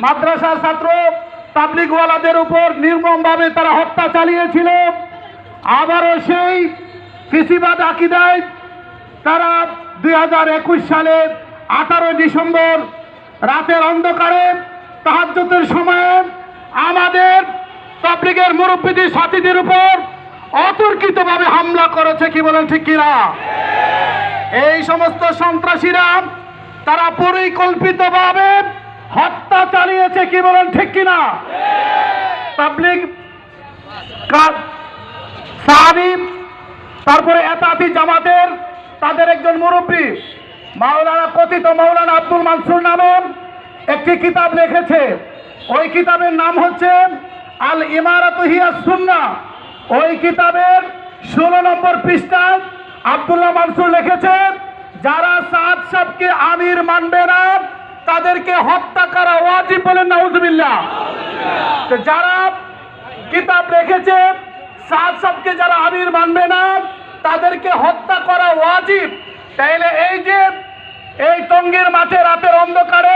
মাদ্রাসার ছাত্র তাবলিগওয়ালাদের উপর নির্মমভাবে তারা হত্যা চালিয়েছিল। আবারও সেই ফিসিবাদ আকীদায় তারা 2021 সালের 18 ডিসেম্বর রাতের অন্ধকারে তাহাজ্জুদের সময়ে আমাদের তাবলিগের মুরব্বিদের সাথীদের উপর অতর্কিতভাবে হামলা করেছে। কি বলেন ঠিক কিনা? এই সমস্ত সন্ত্রাসীরা তারা পরিকল্পিতভাবে হত্যা চালিয়েছে। কি বলেন ঠিক কিনা? তাবলিগ সাহাবী, তারপরে এতাতি জামাতের তাদের একজন মুরব্বী মাওলানা কথিত মাওলানা আব্দুল মানসুর নামে একটি কিতাব লিখেছে। ওই কিতাবের নাম হচ্ছে আল ইমারাতু হিয়া সুন্নাহ। ওই কিতাবের 16 নম্বর পৃষ্ঠায় আব্দুল্লাহ মানসুর লিখেছেন, যারা সাদ সাহেবকে আমির মানবে না তাদেরকে হত্যা করা ওয়াজিব। বলেন নাউজুবিল্লাহ। যারা কিতাব লিখেছে সাদ সাহেবকে যারা আমির মানবে না তাদেরকে হত্যা করা ওয়াজিব, তাইলে এই যে এই টঙ্গীর মাঠে রাতের অন্ধকারে